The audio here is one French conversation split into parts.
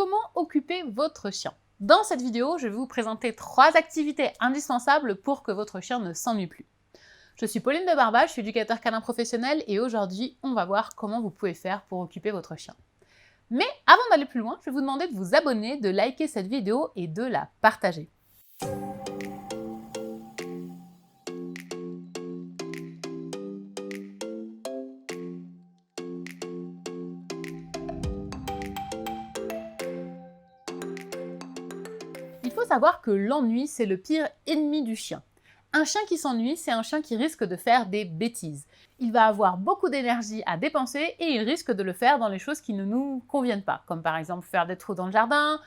comment occuper votre chien. Dans cette vidéo, je vais vous présenter 3 activités indispensables pour que votre chien ne s'ennuie plus. Je suis Pauline de Barba, je suis éducateur canin professionnel et aujourd'hui, on va voir comment vous pouvez faire pour occuper votre chien. Mais avant d'aller plus loin, je vais vous demander de vous abonner, de liker cette vidéo et de la partager. Il faut savoir que l'ennui, c'est le pire ennemi du chien. Un chien qui s'ennuie, c'est un chien qui risque de faire des bêtises. Il va avoir beaucoup d'énergie à dépenser et il risque de le faire dans les choses qui ne nous conviennent pas, comme par exemple faire des trous dans le jardin,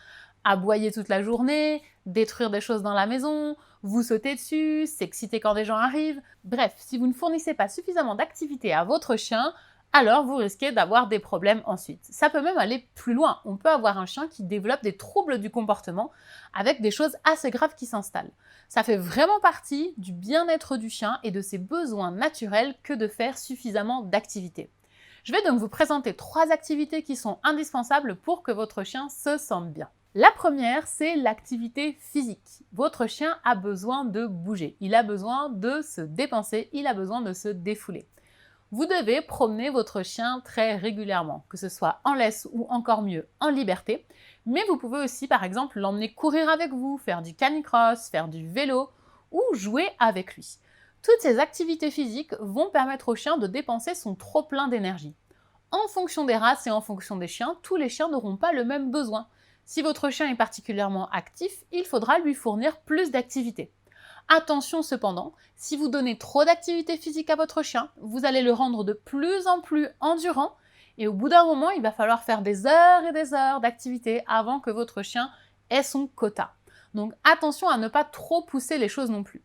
aboyer toute la journée, détruire des choses dans la maison, vous sauter dessus, s'exciter quand des gens arrivent. Bref, si vous ne fournissez pas suffisamment d'activité à votre chien, alors vous risquez d'avoir des problèmes ensuite. Ça peut même aller plus loin. On peut avoir un chien qui développe des troubles du comportement avec des choses assez graves qui s'installent. Ça fait vraiment partie du bien-être du chien et de ses besoins naturels que de faire suffisamment d'activités. Je vais donc vous présenter 3 activités qui sont indispensables pour que votre chien se sente bien. La première, c'est l'activité physique. Votre chien a besoin de bouger, il a besoin de se dépenser, il a besoin de se défouler. Vous devez promener votre chien très régulièrement, que ce soit en laisse ou encore mieux en liberté, mais vous pouvez aussi par exemple l'emmener courir avec vous, faire du canicross, faire du vélo ou jouer avec lui. Toutes ces activités physiques vont permettre au chien de dépenser son trop-plein d'énergie. En fonction des races et en fonction des chiens, tous les chiens n'auront pas le même besoin. Si votre chien est particulièrement actif, il faudra lui fournir plus d'activité. Attention cependant, si vous donnez trop d'activité physique à votre chien, vous allez le rendre de plus en plus endurant et au bout d'un moment, il va falloir faire des heures et des heures d'activité avant que votre chien ait son quota. Donc attention à ne pas trop pousser les choses non plus.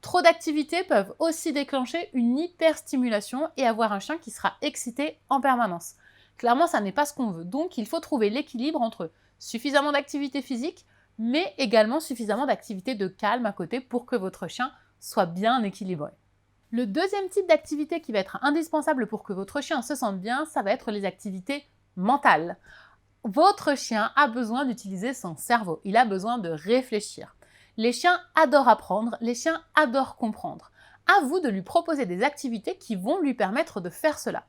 Trop d'activités peuvent aussi déclencher une hyperstimulation et avoir un chien qui sera excité en permanence. Clairement, ça n'est pas ce qu'on veut. Donc il faut trouver l'équilibre entre suffisamment d'activité physique mais également suffisamment d'activité de calme à côté pour que votre chien soit bien équilibré. Le deuxième type d'activité qui va être indispensable pour que votre chien se sente bien, ça va être les activités mentales. Votre chien a besoin d'utiliser son cerveau, il a besoin de réfléchir. Les chiens adorent apprendre, les chiens adorent comprendre. À vous de lui proposer des activités qui vont lui permettre de faire cela.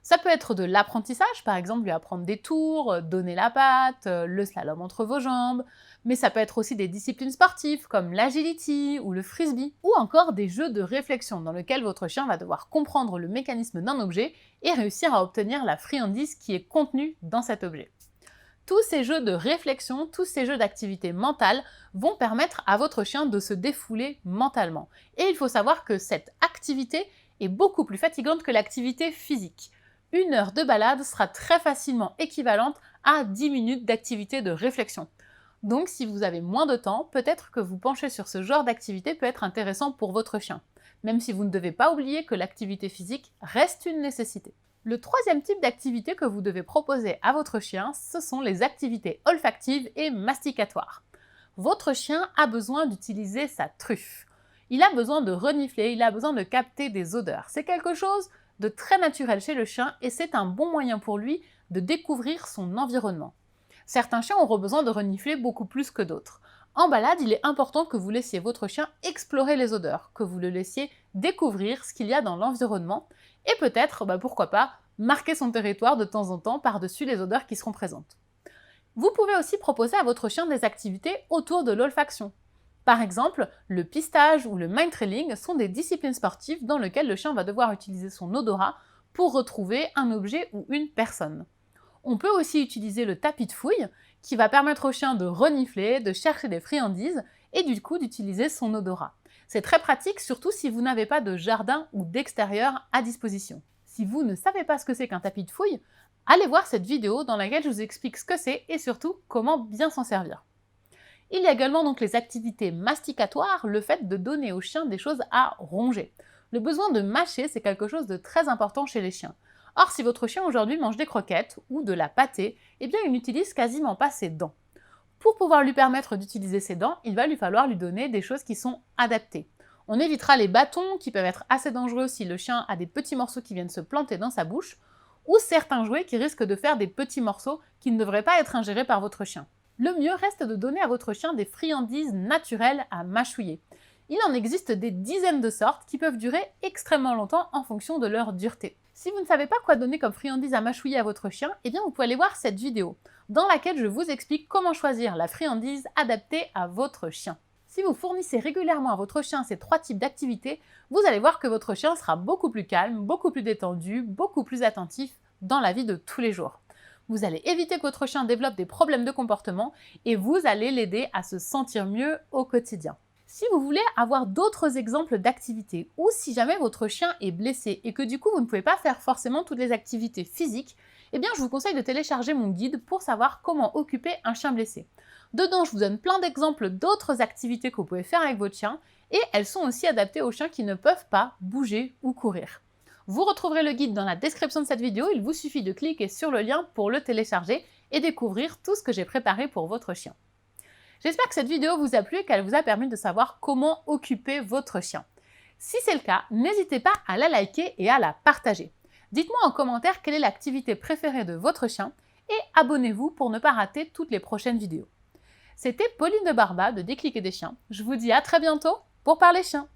Ça peut être de l'apprentissage, par exemple lui apprendre des tours, donner la patte, le slalom entre vos jambes, mais ça peut être aussi des disciplines sportives comme l'agility ou le frisbee, ou encore des jeux de réflexion dans lesquels votre chien va devoir comprendre le mécanisme d'un objet et réussir à obtenir la friandise qui est contenue dans cet objet. Tous ces jeux de réflexion, tous ces jeux d'activité mentale vont permettre à votre chien de se défouler mentalement. Et il faut savoir que cette activité est beaucoup plus fatigante que l'activité physique. 1 heure de balade sera très facilement équivalente à 10 minutes d'activité de réflexion. Donc si vous avez moins de temps, peut-être que vous pencher sur ce genre d'activité peut être intéressant pour votre chien, même si vous ne devez pas oublier que l'activité physique reste une nécessité. Le troisième type d'activité que vous devez proposer à votre chien, ce sont les activités olfactives et masticatoires. Votre chien a besoin d'utiliser sa truffe. Il a besoin de renifler, il a besoin de capter des odeurs. C'est quelque chose de très naturel chez le chien et c'est un bon moyen pour lui de découvrir son environnement. Certains chiens auront besoin de renifler beaucoup plus que d'autres. En balade, il est important que vous laissiez votre chien explorer les odeurs, que vous le laissiez découvrir ce qu'il y a dans l'environnement et peut-être, pourquoi pas, marquer son territoire de temps en temps par-dessus les odeurs qui seront présentes. Vous pouvez aussi proposer à votre chien des activités autour de l'olfaction. Par exemple, le pistage ou le mind trailing sont des disciplines sportives dans lesquelles le chien va devoir utiliser son odorat pour retrouver un objet ou une personne. On peut aussi utiliser le tapis de fouille qui va permettre au chien de renifler, de chercher des friandises et du coup d'utiliser son odorat. C'est très pratique surtout si vous n'avez pas de jardin ou d'extérieur à disposition. Si vous ne savez pas ce que c'est qu'un tapis de fouille, allez voir cette vidéo dans laquelle je vous explique ce que c'est et surtout comment bien s'en servir. Il y a également donc les activités masticatoires, le fait de donner aux chiens des choses à ronger. Le besoin de mâcher, c'est quelque chose de très important chez les chiens. Or, si votre chien aujourd'hui mange des croquettes ou de la pâtée, eh bien il n'utilise quasiment pas ses dents. Pour pouvoir lui permettre d'utiliser ses dents, il va lui falloir lui donner des choses qui sont adaptées. On évitera les bâtons qui peuvent être assez dangereux si le chien a des petits morceaux qui viennent se planter dans sa bouche, ou certains jouets qui risquent de faire des petits morceaux qui ne devraient pas être ingérés par votre chien. Le mieux reste de donner à votre chien des friandises naturelles à mâchouiller. Il en existe des dizaines de sortes qui peuvent durer extrêmement longtemps en fonction de leur dureté. Si vous ne savez pas quoi donner comme friandise à mâchouiller à votre chien, eh bien vous pouvez aller voir cette vidéo, dans laquelle je vous explique comment choisir la friandise adaptée à votre chien. Si vous fournissez régulièrement à votre chien ces 3 types d'activités, vous allez voir que votre chien sera beaucoup plus calme, beaucoup plus détendu, beaucoup plus attentif dans la vie de tous les jours. Vous allez éviter que votre chien développe des problèmes de comportement et vous allez l'aider à se sentir mieux au quotidien. Si vous voulez avoir d'autres exemples d'activités ou si jamais votre chien est blessé et que du coup vous ne pouvez pas faire forcément toutes les activités physiques, eh bien je vous conseille de télécharger mon guide pour savoir comment occuper un chien blessé. Dedans, je vous donne plein d'exemples d'autres activités que vous pouvez faire avec votre chien et elles sont aussi adaptées aux chiens qui ne peuvent pas bouger ou courir. Vous retrouverez le guide dans la description de cette vidéo, il vous suffit de cliquer sur le lien pour le télécharger et découvrir tout ce que j'ai préparé pour votre chien. J'espère que cette vidéo vous a plu et qu'elle vous a permis de savoir comment occuper votre chien. Si c'est le cas, n'hésitez pas à la liker et à la partager. Dites-moi en commentaire quelle est l'activité préférée de votre chien et abonnez-vous pour ne pas rater toutes les prochaines vidéos. C'était Pauline de Barba de Déclic et des chiens. Je vous dis à très bientôt pour parler chiens.